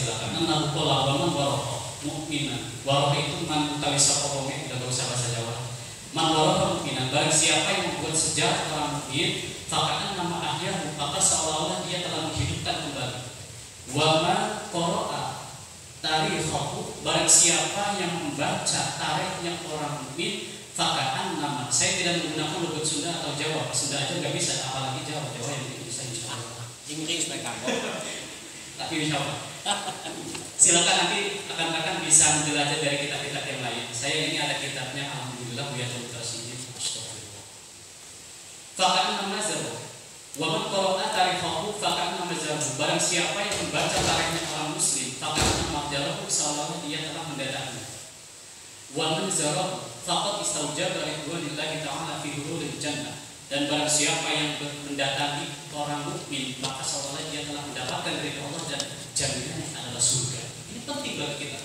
Silakan. Nabukola waman waroho mukminan. Waroho itu man utawi sapa wong udah gak usah bahasa Jawa. Man waroho mukminan. Barang siapa yang membuat sejarah orang mukmin, fakatan nama ahyahu, maka seolah-olah dia telah menghidupkan kembali. Wama qara'a tarikhahu, barang siapa yang membaca tarikhnya orang mukmin, fakatan nama. Saya tidak menggunakan logat Sunda atau Jawa. Sunda aja nggak bisa, apalagi Jawa. Jawa yang bisa insyaallah. Inggris mereka. Tapi insyaallah. Silakan nanti rekan-rekan bisa menjelajah dari kitab-kitab yang lain. Saya ini ada kitabnya, alhamdulillah Buya Tersidin. Fakatan nama zabu. Wa man qara'a tarikhahu fakatan nama zabu. Barang siapa yang membaca tarikhnya orang muslim, fakatan nama zabu, seolah-olah dia telah mendatangi. Wa man zarahu faqad istaujaba ridwanillahi ta'ala fi hururil jannah. Dan barang siapa yang mendatangi orang mukmin, maka seolah-olah dia telah mendapatkan dari Allah dan jaminannya adalah surga. Ini penting bagi kita.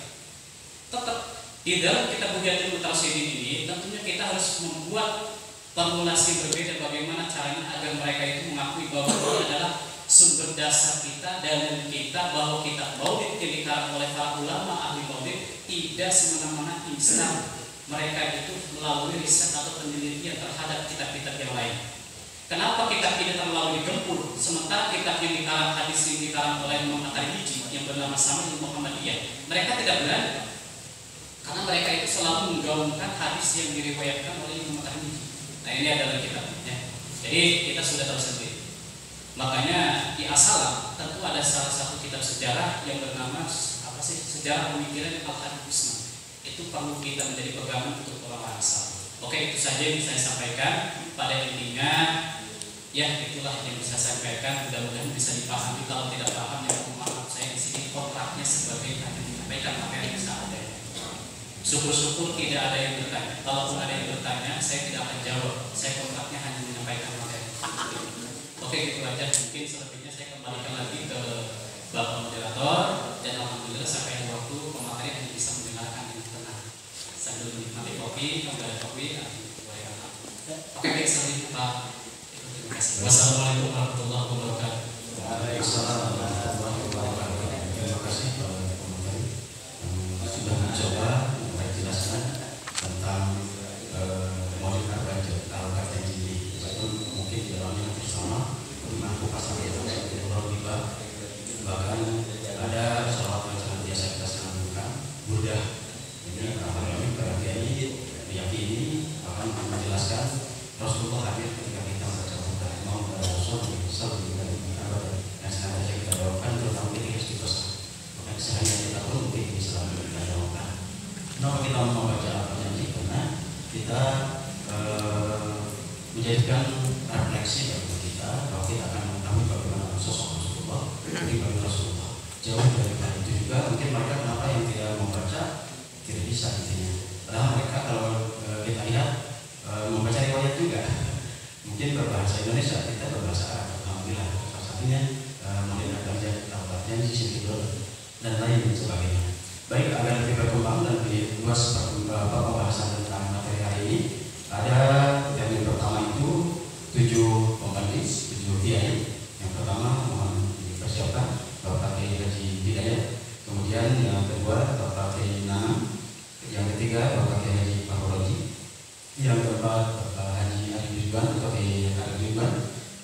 Tetap di dalam kitab Buya Tersidin ini tentunya kita harus membuat formulasi berbeda bagaimana caranya agar mereka itu mengakui bahwa ini adalah sumber dasar kita dan kita, bahwa kita maulid yang dikarang oleh para ulama ahli maulid tidak semena-mena instan. Mereka itu melalui riset atau penelitian terhadap kitab-kitab yang lain. Kenapa kitab ini terlalu digempur, sementara kitab yang dikarang hadis yang dikarang oleh Imam At-Tirmidzi yang bernama Sama'ul Muhammadiyah, mereka tidak berani, karena mereka itu selalu menggaungkan hadis yang diriwayatkan oleh Imam At-Tirmidzi. Nah ini adalah kitabnya. Jadi kita sudah tahu sendiri. Makanya di As-Salam tentu ada salah satu kitab sejarah yang bernama Sejarah Pemikiran Al-Husna. Itu perlu kita menjadi pegangan untuk orang asal. Oke, itu saja yang saya sampaikan. Pada intinya, ya itulah yang bisa saya sampaikan. Mudah-mudahan bisa dipahami. Kalau tidak paham, ya maaf, saya di sini kontraknya sebagai hanya menyampaikan apa yang bisa ada. Syukur-syukur tidak ada yang bertanya. Kalaupun ada yang bertanya, saya tidak akan jawab. Saya kontraknya hanya menyampaikan materi. Oke, gitu aja. Mungkin selebihnya saya kembalikan lagi ke Bapak Moderator. Dan alhamdulillah sampai waktu pemateri hanya bisa mendengarkan yang tenang sambil menikmati kopi, kalau ada kopi. Oke, baik, selamat Pak. Terima kasih. Wassalamualaikum warahmatullahi wabarakatuh. Waalaikumsalam warahmatullahi wabarakatuh. Terima kasih Pak Pemateri yang sudah mencoba menjelaskan tentang model al-Kajian ini. Meskipun mungkin di dalamnya bersama dengan pasal yang riba, bahkan ada sholat yang biasa kita sambungkan mudah. Ini apa namanya perhatian ini meyakini akan menjelaskan Rasulullah hadir ketika kita membaca mudah mau Rasul dan senantiasa kita doakan terutama ketika istiqosah. Maka sehingga kita pun mungkin selalu kita doakan. Kenapa kita membaca al-Kajian ini? Karena kita menjadikan refleksi bagi kita bahwa kita akan mengetahui bagaimana sosok Rasulullah, bagaimana Rasulullah. Jauh dari itu juga mungkin mereka kenapa yang tidak membaca tidak bisa intinya. Padahal mereka kalau kita lihat membaca riwayat juga, mungkin berbahasa Indonesia, kita berbahasa Arab. Alhamdulillah salah satunya mungkin akan jadi al-Kajian di sisi dan lain sebagainya. Baik, agar lebih berkembang dan lebih luas pembahasan tentang materi hari ini, ada yang pertama itu 7 pembanis, 7 kiai. Yang pertama mohon dipersiapkan Bapak Kiai Haji Hidayat, kemudian yang kedua Bapak Kiai Nanam, yang ketiga Bapak Kiai Haji Parologi, yang keempat Bapak Haji Ari Ridwan atau Kiai Ari Ridwan,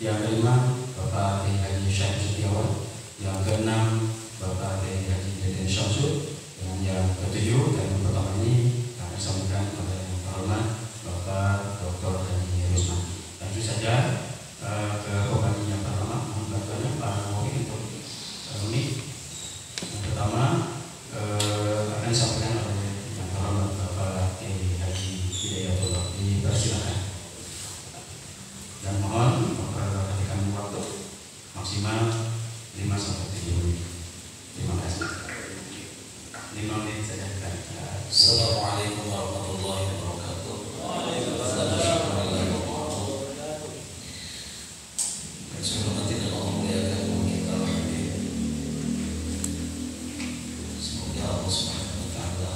yang kelima Bapak Kiai Haji Syekh Setiawan, yang keenam Bapak Kiai Haji Deden Syamsul, dan yang ketujuh dan yang pertama ini kami sampaikan kepada yang terhormat Bapak Dr. Haji Rusman. Tentu saja ke pembagian yang pertama mohon bantuannya Pak Moki untuk ini. Yang pertama akan disampaikan oleh yang terhormat Bapak Kiai Haji Hidayatullah. Dipersilakan. Dan mohon memperhatikan waktu maksimal 5 sampai 7 menit. Terima kasih. 5 menit saja. Assalamualaikum warahmatullahi wabarakatuh. Semoga Allah Subhanahu wa taala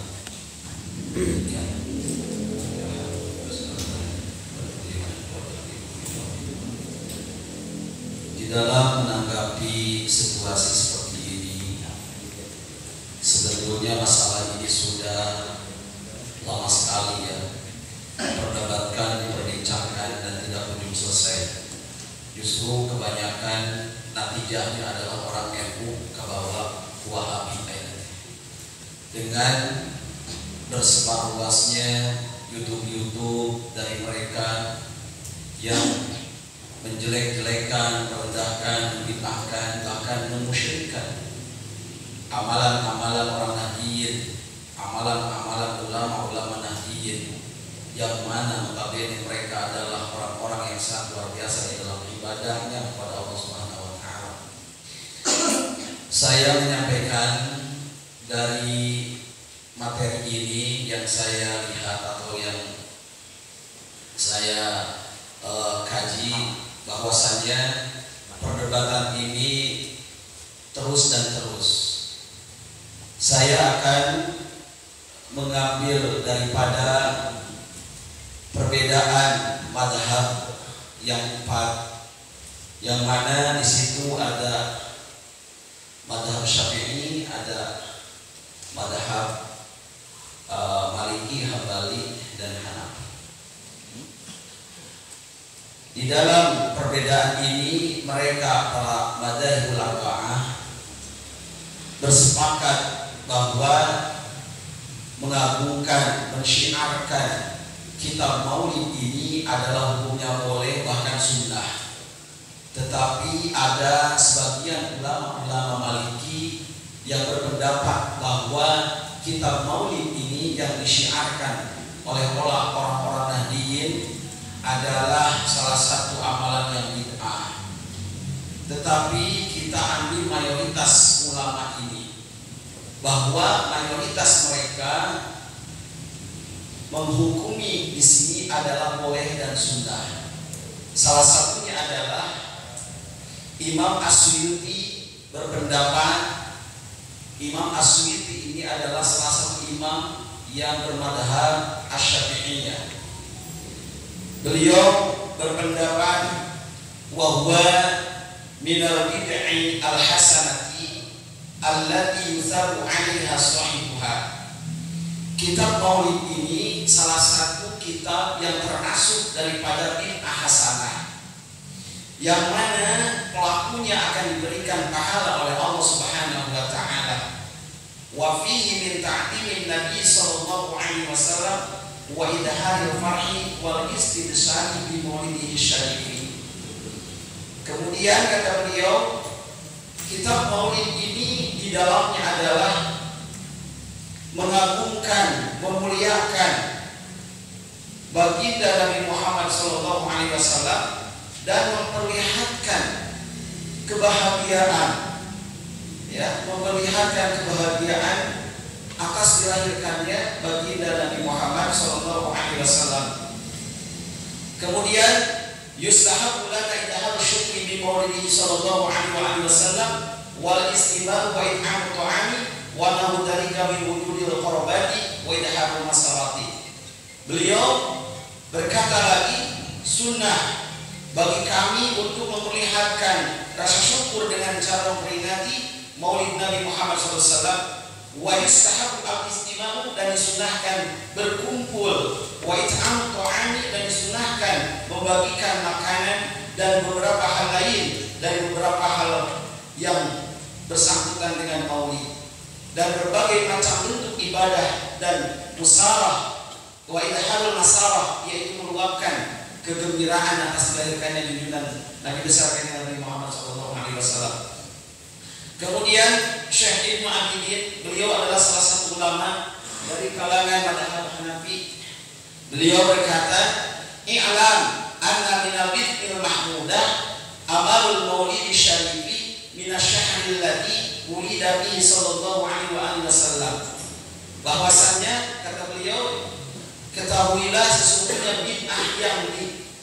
di dalam menanggapi situasi seperti ini, Sebetulnya masalah ini sudah lama sekali ya diperdebatkan, diperbincangkan dan tidak kunjung selesai. Justru kebanyakan natijahnya adalah orang NU ke bawah Wahabi dengan bersebar luasnya YouTube dari mereka yang menjelek-jelekan, merendahkan, membid'ahkan, bahkan memusyrikan amalan-amalan orang Nahdiyin, amalan-amalan ulama-ulama Nahdiyin, yang mana notabene mereka adalah orang-orang yang sangat luar biasa di dalam ibadahnya kepada Allah Subhanahu wa taala. Saya menyampaikan dari materi ini yang saya lihat atau yang saya kaji, bahwasanya perdebatan ini terus dan terus. Saya akan mengambil daripada perbedaan mazhab yang 4, yang mana di situ ada mazhab Syafi'i, ada mazhab Maliki, Hambali dan Hanafi. Di dalam perbedaan ini mereka para madzhabul arba'ah bersepakat bahwa mengagungkan, mensyiarkan kitab maulid ini adalah hukumnya boleh, bahkan sunnah. Tetapi ada sebagian ulama-ulama Maliki yang berpendapat bahwa kitab maulid ini yang disyiarkan oleh orang-orang Nahdiyin adalah salah satu amalan yang bid'ah. Tetapi kita ambil mayoritas ulama ini, bahwa mayoritas mereka menghukumi di sini adalah boleh dan sunnah. Salah satunya adalah Imam As-Suyuti berpendapat, Imam As-Suyuti ini adalah salah satu imam yang bermadhab Asy-Syafi'iyah. Beliau berpendapat wahwa minal bid'i al-hasanati allati yusabu 'alaiha sahibuha. Kitab maulid ini salah satu kitab yang termasuk daripada bid'ah hasanah, yang mana pelakunya akan diberikan pahala oleh Allah Subhanahu wa taala. Wa fihi min ta'dimin Nabi sallallahu alaihi wasallam wa idharil farhi wal istibsari bi maulidihi syarifi. Kemudian kata beliau, kitab maulid ini di dalamnya adalah mengagungkan, memuliakan baginda Nabi Muhammad SAW dan memperlihatkan kebahagiaan, ya, memperlihatkan kebahagiaan atas dilahirkannya baginda Nabi Muhammad SAW. Kemudian yustahabu lana idhar syukri bi maulidihi sallallahu alaihi wasallam wal istibar wa it'am ta'ami wa nahu dzalika min wujudil qarabati wa idharul masarati. Beliau berkata lagi, sunnah bagi kami untuk memperlihatkan rasa syukur dengan cara memperingati maulid Nabi Muhammad SAW. Wa yustahabu al-istima'u, dan disunahkan berkumpul, wa it'am ta'ami, dan disunahkan membagikan makanan dan beberapa hal lain dari beberapa hal yang bersangkutan dengan maulid, dan berbagai macam bentuk ibadah dan musarah, wa idharul masarah, yaitu meluapkan kegembiraan atas dilahirkannya junjungan Nabi besar Nabi Muhammad SAW. Kemudian Syekh Ibnu Abidin, beliau adalah salah satu ulama dari kalangan madhab Hanafi. Beliau berkata, "I'lam anna minal bid'il mahmudah amalul maulid syarifi minasyahril ladzi wulida bihi sallallahu alaihi wasallam." Bahwasanya kata beliau, ketahuilah sesungguhnya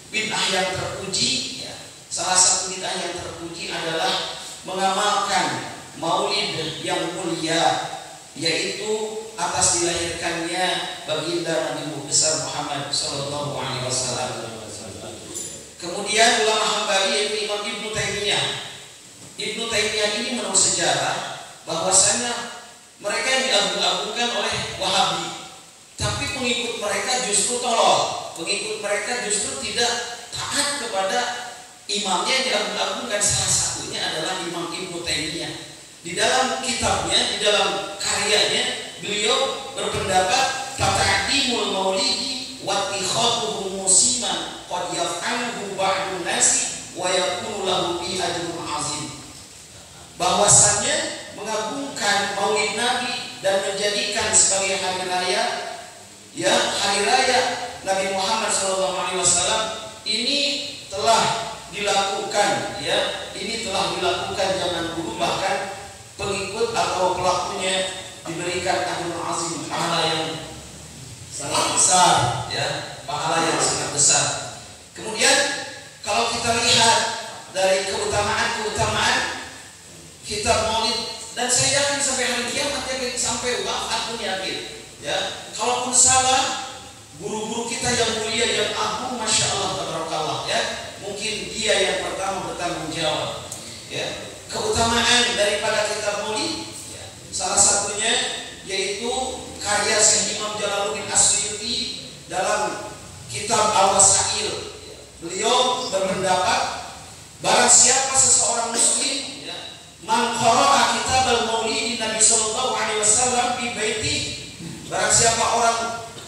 bid'ah yang terpuji, ya, salah satu bid'ah yang terpuji adalah mengamalkan maulid yang mulia, yaitu atas dilahirkannya baginda Nabi besar Muhammad sallallahu alaihi wasallam. Kemudian ulama Hambali yaitu Imam Ibnu Taimiyah. Ibnu Taimiyah ini menurut sejarah bahwasanya mereka yang diagung-agungkan dilakukan oleh Wahabi. Tapi pengikut mereka justru tolol. Pengikut mereka justru tidak taat kepada imamnya yang diagung-agungkan. Salah satunya adalah Imam Ibnu Taimiyah. Di dalam kitabnya, di dalam karyanya, beliau berpendapat ta'dimul maulidi wa ittikhadhuhu musiman qad yaf'aluhu ba'dun nasi wa yakunu lahu bi ajrun azim. Bahwasannya mengagungkan Maulid Nabi dan menjadikan sebagai hari raya, ya, hari raya Nabi Muhammad SAW ini telah dilakukan, ya, ini telah dilakukan zaman dulu, bahkan pengikut atau pelakunya diberikan ajrun azim, pahala yang sangat besar, ya, pahala yang sangat besar. Kemudian kalau kita lihat dari keutamaan kitab Maulid, dan saya yakin sampai hari kiamat, ya, sampai wafat pun yakin, ya, kalaupun salah, guru-guru kita yang mulia yang agung, masya Allah, tabarakallah, ya, mungkin dia yang pertama bertanggung jawab, ya. Keutamaan daripada kitab Maulid, ya, salah satunya yaitu karya Syekh Imam Jalaluddin As-Suyuti dalam kitab Al-Wasail. Beliau berpendapat barang siapa seseorang muslim, ya, man qara'a kitab al-Maulid Nabi sallallahu alaihi wasallam fi baiti, barang siapa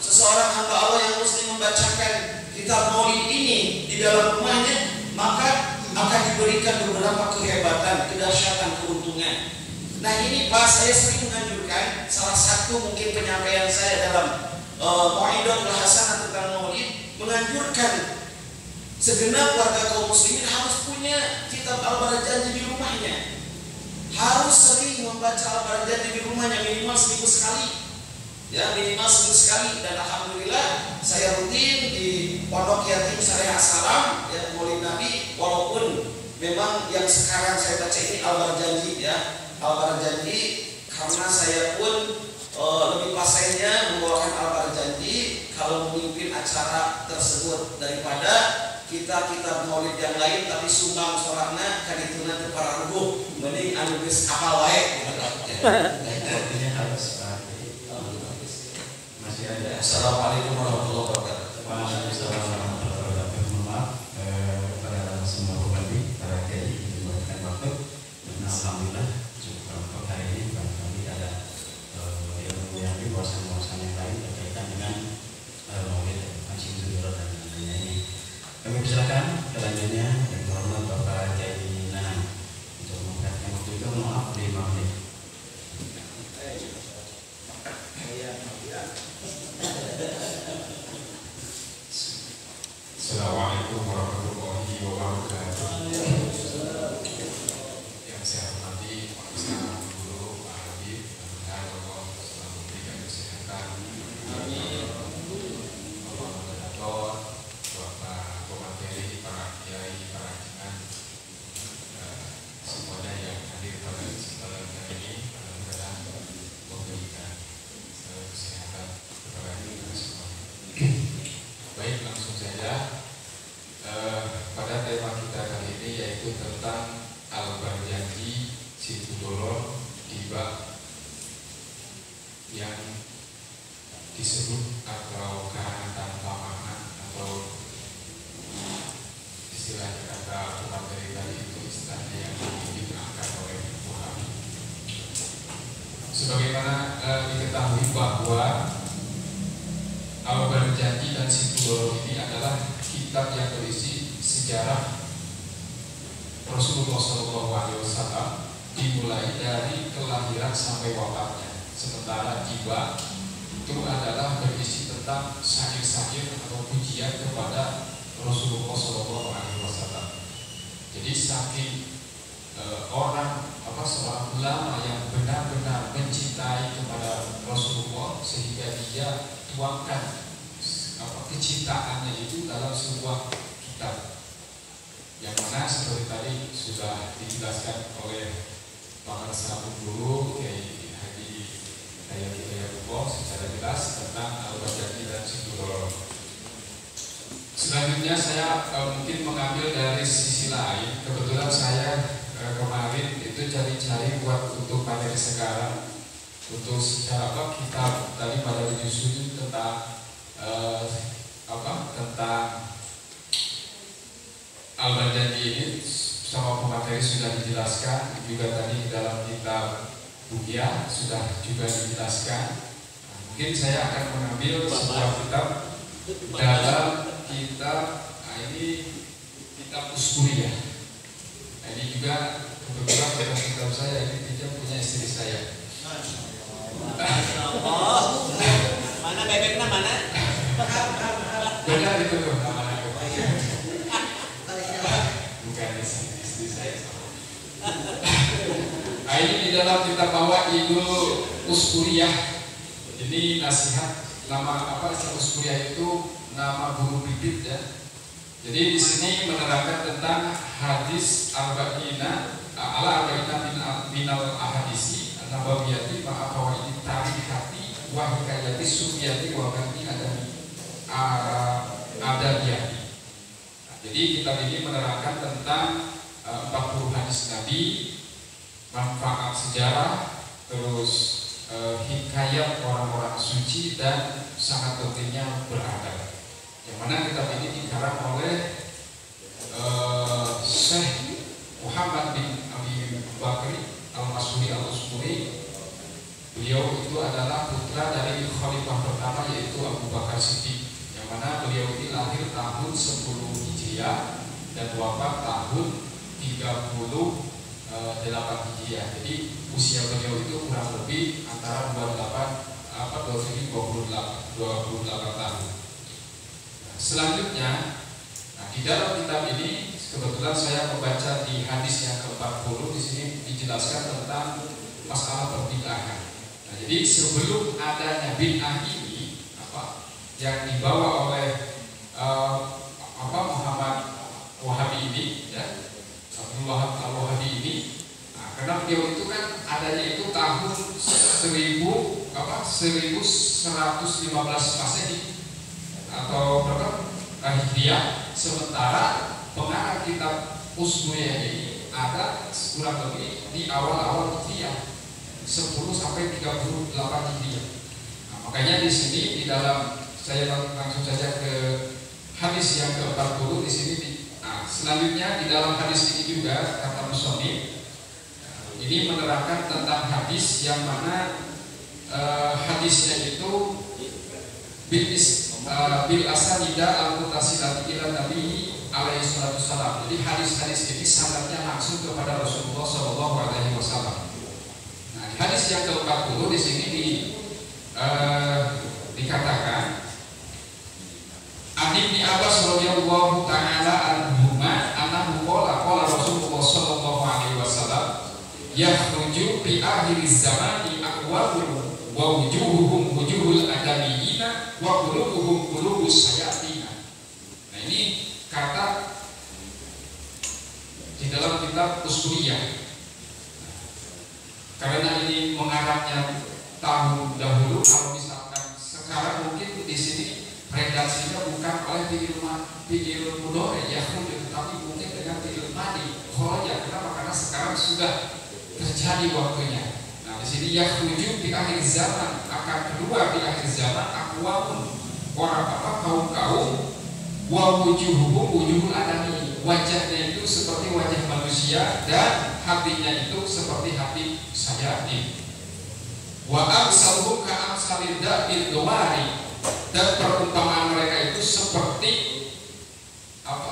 seseorang hamba Allah yang muslim membacakan kitab Maulid ini di dalam rumahnya, maka akan diberikan beberapa kehebatan, kedahsyatan, keuntungan. Nah ini Pak, saya sering menganjurkan, salah satu mungkin penyampaian saya dalam Mau'idatul Hasanah tentang Maulid, menganjurkan segenap warga kaum muslimin harus punya kitab Al-Barjanji di rumahnya, harus sering membaca Al-Barjanji di rumahnya minimal seminggu sekali, ya, minimal seminggu sekali. Dan alhamdulillah saya rutin di Pondok Yatim Syariah Salam, ya, Maulid Nabi, walaupun memang yang sekarang saya baca ini Al-Barjanji, ya, Al-Barjanji, karena saya pun lebih pasainya membawakan Al-Barjanji kalau memimpin acara tersebut daripada kita Maulid yang lain tapi sumbang sorakna kan itu nanti para rubuh, mending anu geus apal wae. Masih ada. Assalamualaikum warahmatullahi wabarakatuh. Waalaikumsalam warahmatullahi wabarakatuh. Maaf pada semua pembeli, para kiai yang memberikan waktu. Dan alhamdulillah cukup berapa hari ini kami ada ilmu yang wawasan-wawasan yang lain berkaitan dengan Maulid, Haji Zuhur dan lainnya ini. Kami persilakan kelanjutnya yang terhormat Bapak Kiai Nanang untuk memperhatikan waktu itu. Maaf 5 menit. Assalamualaikum warahmatullahi wabarakatuh. Yang saya hormati Pak Ustaz Guru Pak Habib, mudah-mudahan Allah selalu memberikan kesehatan. Bapak moderator, Bapak pemateri, para kiai, para hajian, semuanya yang hadir pada kesempatan kali ini, mudah-mudahan memberikan kesehatan kepada kita semua. Baik, langsung saja pada tema kita kali ini, yaitu tentang Al-Barjanji Situbolon Tiba yang disebut atau karangan tanpa makna, atau istilahnya kata pemateri tadi itu istilahnya yang diterangkan oleh Wahabi. Sebagaimana diketahui bahwa Al-Barjanji dan Situbolon ini adalah kitab yang berisi sejarah Rasulullah SAW dimulai dari kelahiran sampai wafatnya. Sementara Tiba itu adalah berisi tentang syair-syair atau pujian kepada Rasulullah SAW. Jadi saking seorang ulama yang benar-benar mencintai kepada Rasulullah sehingga dia tuangkan kecintaannya itu dalam sebuah kitab, yang mana seperti tadi sudah dijelaskan oleh Pak Rasul dulu Kiai Haji Hidayatullah secara jelas tentang Al-Barjanji dan Situbolon. Selanjutnya saya mungkin mengambil dari sisi lain. Kebetulan saya kemarin itu cari-cari buat untuk materi sekarang untuk secara kita tadi pada menyusun tentang tentang Al-Banjani ini sama pemateri sudah dijelaskan, juga tadi dalam kitab Bukia sudah juga dijelaskan. Mungkin saya akan mengambil sebuah kitab dalam kitab ini kitab Uskuriyah. Ini juga kebetulan dalam kitab saya ini pinjam punya istri saya. Mana bebeknya mana? Benar itu tuh namanya. Bukan istri saya. Ini di dalam kita bawa Idul Uskuriyah. Ini nasihat nama Uskuriyah itu nama guru bibit ya. Jadi di sini menerangkan tentang hadis arba'ina minal ahadisi nabawiyati ma'afawaidi tarikati wa hikayati sufiyati wa bani adabiyati. Jadi kitab ini menerangkan tentang 40 hadis Nabi, manfaat sejarah, terus hikayat orang-orang suci, dan sangat pentingnya beradab. Yang mana kitab ini dikarang oleh Syekh Muhammad bin Abi Bakri Al-Masuri Al-Usmuri. Beliau itu adalah putra dari khalifah pertama, yaitu Abu Bakar Siddiq, yang mana beliau ini lahir tahun 10 Hijriah dan wafat tahun 38 Hijriah. Jadi usia beliau itu kurang lebih antara 28 tahun. Selanjutnya, di dalam kitab ini kebetulan saya membaca di hadis yang ke-40. Di sini dijelaskan tentang masalah perbid'ahan. Nah, jadi sebelum adanya bid'ah ini yang dibawa oleh Muhammad Wahabi ini, ya, Abdul Wahab Al-Wahabi ini, karena beliau itu kan adanya itu tahun 1115 Masehi atau berapa Hijriah, sementara pengarang kitab Uskuriyah ini ada kurang lebih di awal-awal Hijriah 10 sampai 38 Hijriah. Nah, makanya di sini di dalam saya langsung saja ke hadis yang ke-40 di sini. Selanjutnya di dalam hadis ini juga kata musannif ini menerangkan tentang hadis yang mana hadisnya itu bil asanida al-mutasilati ila Nabi alaihi salatu wasallam. Jadi hadis-hadis ini sanadnya langsung kepada Rasulullah sallallahu alaihi wasallam. Nah, di hadis yang ke-40 di sini dikatakan Ibnu Abbas radhiyallahu taala anhuma annahu qala Rasulullah sallallahu alaihi wasallam yakhruju bi akhir zamani aqwamun wa wujuhuhum wujuhul adamiyina wa qulubuhum qulubus sayatina. Nah, ini kata di dalam kitab Uskuriyah. Karena ini mengarangnya tahun dahulu, kalau misalkan sekarang mungkin di sini redaksinya bukan oleh fi'il mudhari ya, tapi mungkin dengan fi'il madi kharaja. Kenapa? Karena sekarang sudah terjadi waktunya. Nah, di sini yakhruju di akhir zaman, akan keluar di akhir zaman aqwamun, orang kaum wa wujuhuhum wujuhul adami, wajahnya itu seperti wajah manusia dan hatinya itu seperti hati sayatin. Wa amsaluhum ka amsalid dabil dawari, dan perumpamaan mereka itu seperti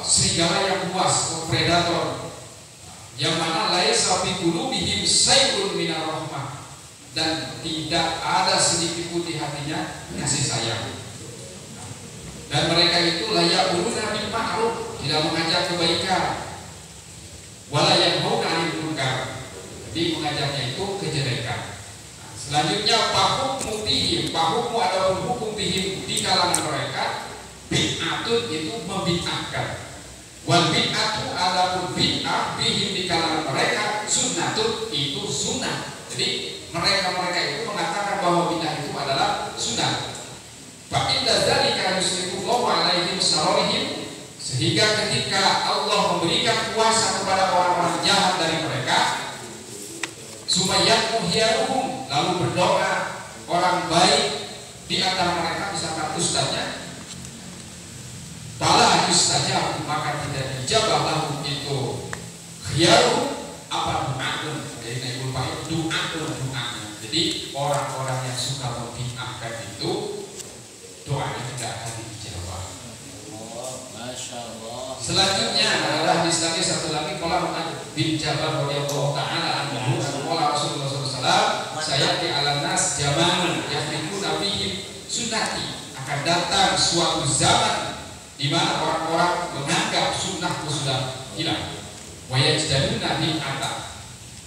serigala yang buas atau predator, yang mana laisa fi qulubihim syai'un minar rahmah, dan tidak ada sedikit pun di hatinya kasih sayang. Dan mereka itu la ya'muruna bil ma'ruf, tidak mengajak kebaikan, wala yanhauna 'anil munkar, jadi mengajaknya itu kejelekan. Selanjutnya pahukmu adapun hukum bihim di kalangan mereka, bid'atun itu membid'ahkan, wal bid'atu adapun bid'ah bihim di kalangan mereka, sunnatun itu sunnah. Jadi mereka itu mengatakan bahwa bid'ah itu adalah sunnah. Fa inda dzalika yusrifullahu alaihim sararihim, sehingga ketika Allah memberikan kuasa kepada orang-orang jahat dari mereka, sumayyat muhyaruhum, lalu berdoa orang baik di antara mereka, misalkan ustaznya, fala yustajab, maka tidak dijabah lahu itu khiyaru apa doaun, jadi ibu baik doaun. Jadi orang-orang yang suka membi'ahkan itu doanya tidak akan dijawab. Masya Allah. Selanjutnya adalah hadis lagi satu lagi, qala bin Jabal radhiyallahu taala anhu, qala Rasulullah SAW, saya di alam nas zaman yang dikuna fihim sunnati, akan datang suatu zaman di mana orang-orang menganggap sunnahku sudah hilang, wa yajdaduna bid'ata,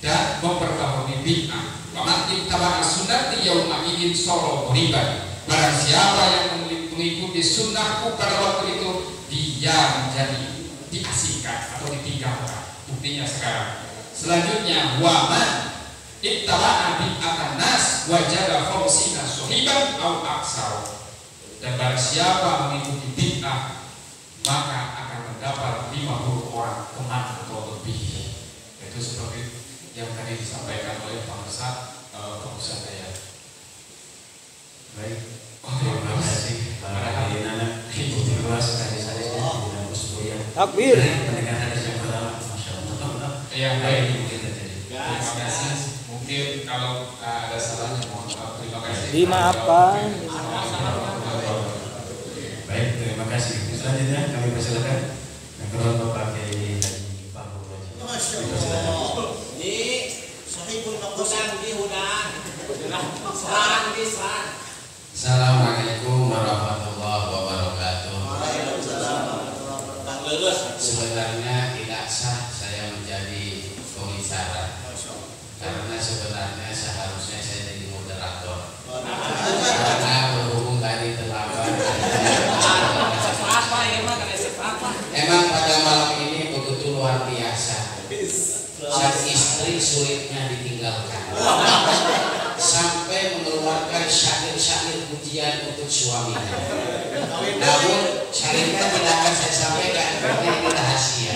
dan memperbaharui bid'ah. Wa man ittaba'a sunnati yauma idzin sara riban, barang siapa yang mengikuti sunnahku pada waktu itu, dia menjadi diasingkan atau ditinggalkan. Buktinya sekarang. Selanjutnya, wa man ittaba'a bid'atan nas wajada khamsina sahiban aw aksar, dan barang siapa mengikuti bid'ah maka akan mendapat 50 orang teman atau lebih. Itu seperti yang tadi disampaikan oleh Pak Ustaz, saya. Baik, terima kasih para hadirin ibu tua sekali-kali dan Gus Takbir. mendengar hadis yang pertama, masya Allah. Iya, baik. Mungkin terjadi. Terima kasih. Mungkin kalau ada salahnya mohon maaf. Terima kasih. Dimaafkan. Baik, terima kasih. Selanjutnya kami persilakan yang kedua Bapak Kiai Haji Fahru Wajib. Masya Allah. Ini sahibul maqsad di hudan. Serang di serang. Assalamualaikum warahmatullahi wabarakatuh. Waalaikumsalam warahmatullahi wabarakatuh. Sebenarnya tidak sah saya menjadi pembicara, karena sebenarnya seharusnya saya jadi moderator. Karena berhubung tadi terlambat. Emang pada malam ini begitu luar biasa. Sang istri sulitnya ditinggalkan, sampai mengeluarkan syair-syair pujian untuk suaminya. Namun syairnya tidak akan saya sampaikan karena ini rahasia.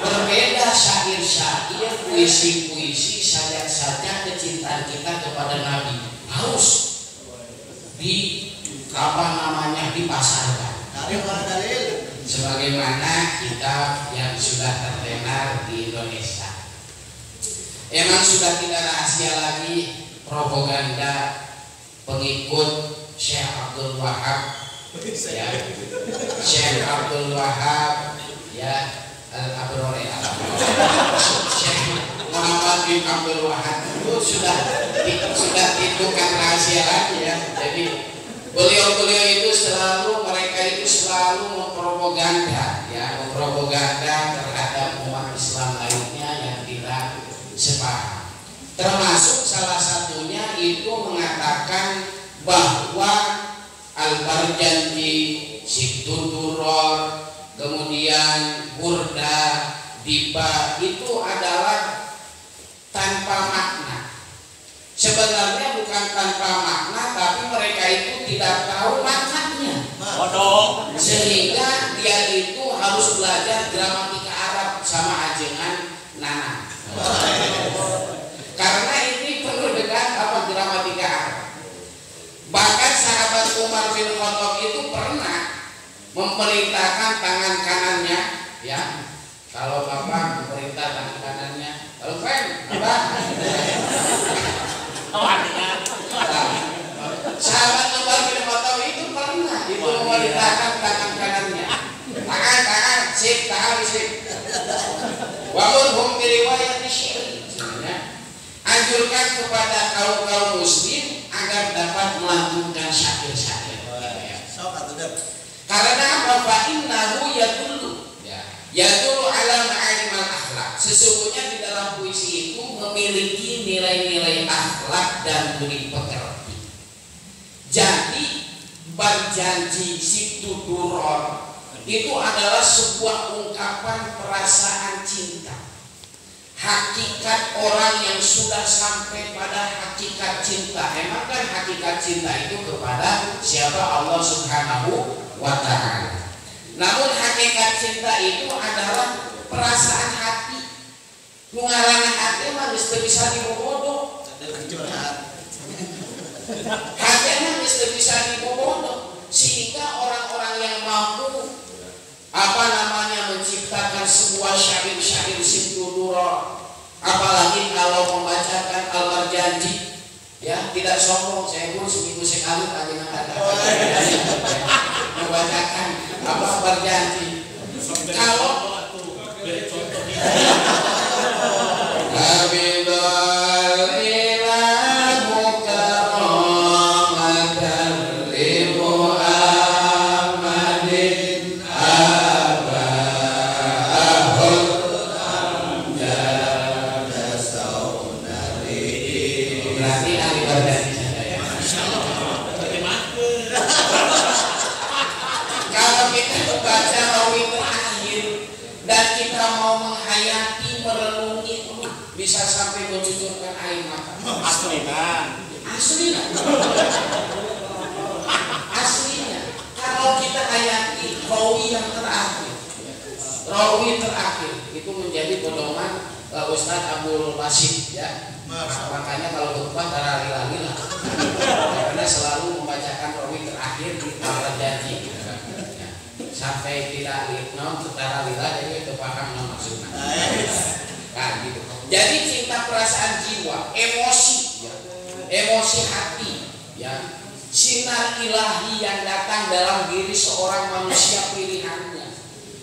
Berbeda syair-syair, puisi-puisi, sajak-sajak kecintaan kita kepada Nabi harus dipasarkan. Sebagaimana kitab yang sudah terdengar di Indonesia. Emang sudah tidak rahasia lagi propaganda pengikut Syekh Abdul Wahab, ya, Syekh Abdul Wahab, ya, Al-Abrori, Syekh Muhammad bin Abdul Wahab itu sudah bukan rahasia lagi, ya. Jadi beliau itu mereka itu selalu mempropaganda, ya, mempropaganda terhadap umat Islam lainnya yang tidak sepaham. Termasuk salah satunya itu mengatakan bahwa Al-Barjanji, Siktuduror, kemudian Burda, Diba itu adalah tanpa makna. Sebenarnya bukan tanpa makna, tapi mereka itu tidak tahu maknanya. Sehingga dia itu harus belajar gramatika Arab sama ajengan Nana. Karena ini penuh dengan gramatika Arab. Bahkan sahabat Umar bin Khattab itu pernah memerintahkan tangan kanannya, ya. Kalau bapak memerintah tangan kanannya, kalau apa? Sahabat Umar bin Khattab itu pernah memerintahkan tangan kanannya, tangan, sip. Wamurhum biriwayat syiri, anjurkan kepada kaum muslim agar dapat melantunkan syair-syair. Karena apa? Fa innahu yadullu ala ma'alimal akhlak. Sesungguhnya di dalam puisi itu memiliki nilai-nilai akhlak dan budi pekerti. Jadi berjanji Siktuduror itu adalah sebuah ungkapan perasaan cinta, hakikat orang yang sudah sampai pada hakikat cinta. Emang kan hakikat cinta itu kepada siapa? Allah Subhanahu wa ta'ala. Namun hakikat cinta itu adalah perasaan hati. Nungarana hati mah bisa dibodoh. Hatinya mesti bisa dibobodo sehingga orang-orang yang mampu menciptakan sebuah syair-syair Simtudura, apalagi kalau membacakan Al-Marjanji, ya tidak sombong, saya pun seminggu sekali membacakan Al-Marjanji. Kalau bisa sampai mencucurkan air mata. Aslinya. Kalau kita hayati rawi yang terakhir itu menjadi pedoman Ustadz Abdul Basit, ya. Makanya kalau khutbah tarari-lari lah, karena selalu membacakan rawi terakhir di Al-Janji, sampai tidak tarari-lari, jadi itu paham maksudnya. Nah, gitu. Jadi cinta perasaan jiwa, emosi, ya, emosi hati, ya, sinar ilahi yang datang dalam diri seorang manusia pilihannya,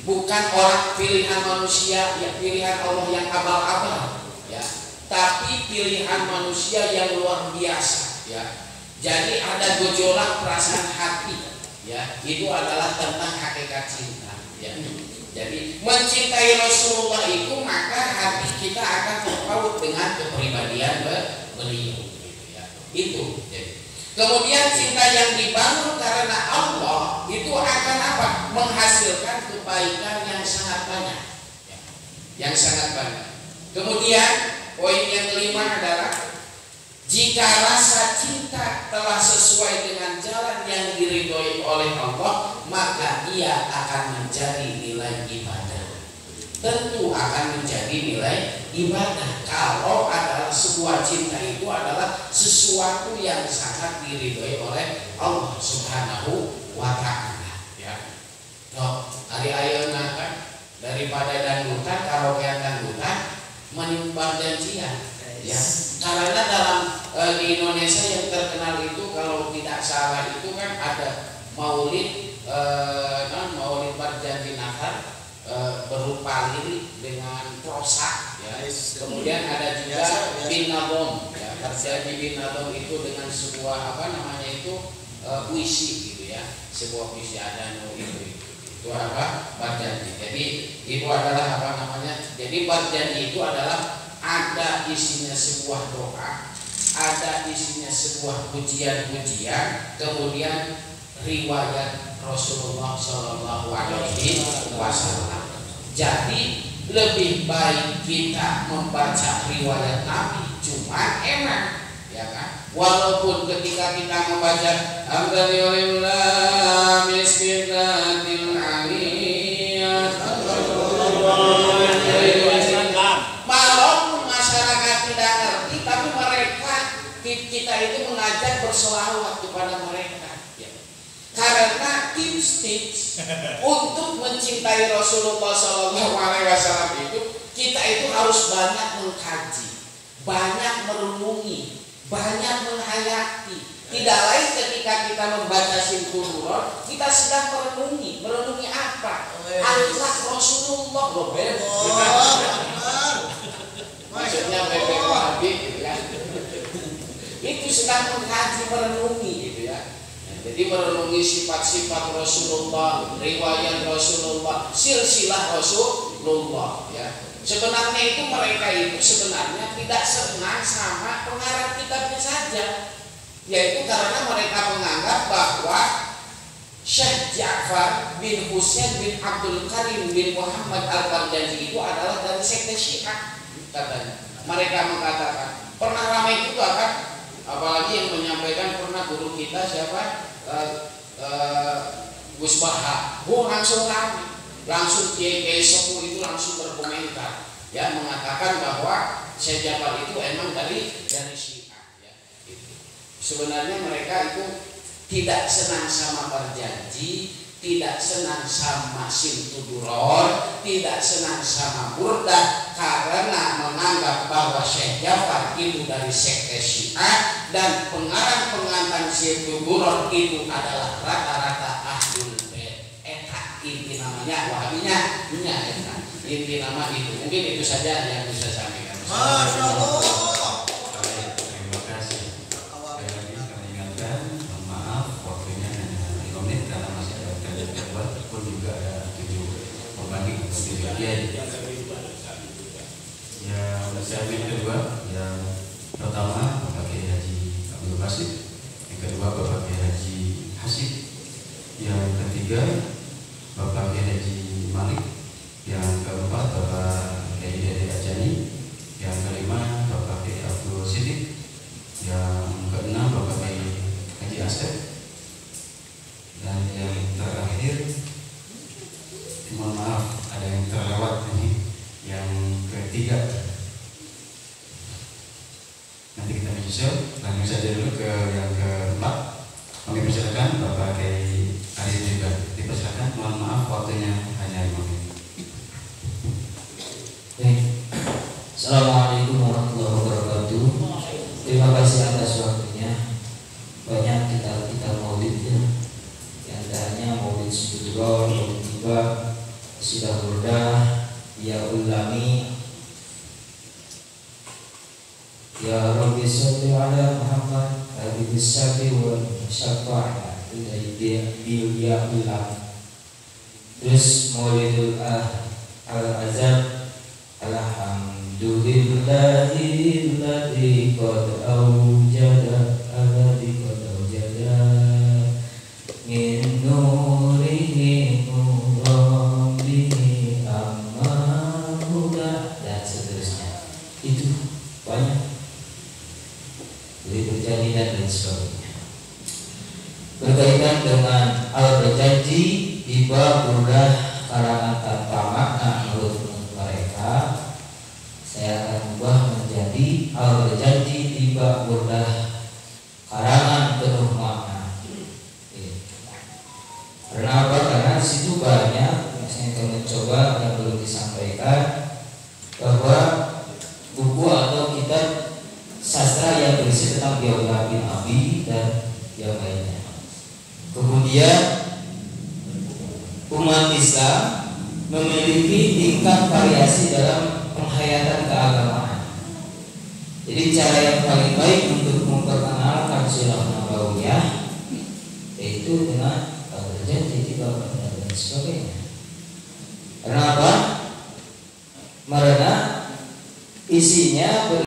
bukan orang pilihan manusia, ya, pilihan Allah yang abal-abal, ya, tapi pilihan manusia yang luar biasa, ya. Jadi ada gejolak perasaan hati, ya, itu adalah tentang hakikat cinta, ya. Jadi mencintai Rasulullah itu maka hati kita akan terpaut dengan kepribadian beliau, gitu ya. Itu. Jadi. Kemudian cinta yang dibangun karena Allah itu akan apa? Menghasilkan kebaikan yang sangat banyak, ya. Yang sangat banyak. Kemudian poin yang kelima adalah jika rasa cinta telah sesuai dengan jalan yang diridhoi oleh Allah, maka ia akan menjadi nilai ibadah. Tentu akan menjadi nilai ibadah kalau adalah sebuah cinta itu adalah sesuatu yang sangat diridhoi oleh Allah Subhanahu wa Ta'ala, ya. No, hari ayeuna kan daripada dangdutan karaokean dangdutan menimbang janjian, ya. Karena dalam di Indonesia yang terkenal itu kalau tidak salah itu kan ada maulid maulid berjanji nahar berupa lirik dengan prosa, ya. Kemudian ada juga binadom, ya. Berjanji binadom itu dengan sebuah puisi, gitu ya, sebuah puisi ada itu berjanji. Jadi itu adalah jadi berjanji itu adalah ada isinya sebuah doa, ada isinya sebuah pujian-pujian, kemudian riwayat Rasulullah Shallallahu Alaihi Wasallam. Jadi lebih baik kita membaca riwayat Nabi, cuma emang, ya kan? Walaupun ketika kita membaca Alhamdulillah Bismillahil Aliyah, walaupun masyarakat tidak ngerti, tapi mereka kita itu mengajak berselawat kepada mereka, ya. Karena tips-tips untuk mencintai Rasulullah SAW itu kita itu harus banyak mengkaji, banyak merenungi, banyak menghayati. Tidak lain ketika kita membaca Simtudura, kita sedang merenungi apa? Akhlak Rasulullah, maksudnya bebek Habib, gitu ya. Itu sedang mengkaji, merenungi, gitu ya. Jadi merenungi sifat-sifat Rasulullah, riwayat Rasulullah, silsilah Rasulullah, ya. Sebenarnya itu mereka itu sebenarnya tidak senang sama pengarang kitabnya saja, yaitu karena mereka menganggap bahwa Syekh Ja'far bin Husain bin Abdul Karim bin Muhammad Al-Barjanji itu adalah dari sekte Syiah, katanya. Mereka mengatakan pernah ramai juga kan, apalagi yang menyampaikan pernah guru kita siapa, Gus Baha, langsung ramai. Langsung kiai sepuh itu langsung berkomentar, ya, mengatakan bahwa Syekh Ja'far itu emang dari Syiah, ya, gitu. Sebenarnya mereka itu tidak senang sama berjanji, tidak senang sama simtuduror, tidak senang sama burdah, karena menganggap bahwa Syekh Ja'far itu dari sekte Syiah dan pengarang-pengantar simtuduror itu adalah rata-rata ahlul bait. Inti namanya Wahabinya, inti nama itu. Mungkin itu saja yang bisa saya sampaikan. Masya Allah. Terima kasih. Sekali lagi kami ingatkan, mohon maaf waktunya hanya 5 menit karena masih ada kajian kedua pun juga ada 7 pembanding atau 7 bagian. Yang segmen kedua, yang pertama Bapak Kiai Haji Abdul Basit, yang kedua Bapak Kiai Haji Hasib, yang ketiga Bapak Kiai Haji Malik, yang keempat Bapak Kiai Dede Ajani, yang kelima Bapak Kiai Abdul Siddiq, yang keenam Bapak Kiai Haji Asep, dan yang terakhir mohon maaf ada yang terlewat ini, yang ketiga. Nanti kita menyusul, langsung saja dulu ke yang keempat. Kami persilakan Bapak Kiai Arif juga dipersilakan. Mohon maaf waktunya hanya 5 menit. Assalamualaikum warahmatullahi wabarakatuh. Terima kasih atas waktunya. Banyak kita maulid ya. Di antaranya maulid Suduror, maulid tiba, sudah burdah, ya ulami. Ya Rabbi sholli ala Muhammad habibis sabi wal syafa'ah bil ya ulam. Terus maulidul al-azab, alhamdulillahi alladzi qad awjada min nurihi nuram bihi amma huda, dan seterusnya. Itu banyak berjanji dan lain sebagainya. Berkaitan dengan al-berjanji, tiba burdah karangan tanpa makna menurut mereka, saya akan ubah menjadi al-berjanji tiba burdah karangan penuh makna. Karena apa? Karena di situ banyak, misalnya kami mencoba yang belum disampaikan, bahwa buku atau kitab sastra yang berisi tentang biografi Nabi dan yang lainnya. Kemudian umat Islam memiliki tingkat variasi dalam penghayatan keagamaan. Jadi cara yang paling baik untuk memperkenalkan sirah nabawiyah yaitu dengan berjanji tiba dan sebagainya. Kenapa? Karena isinya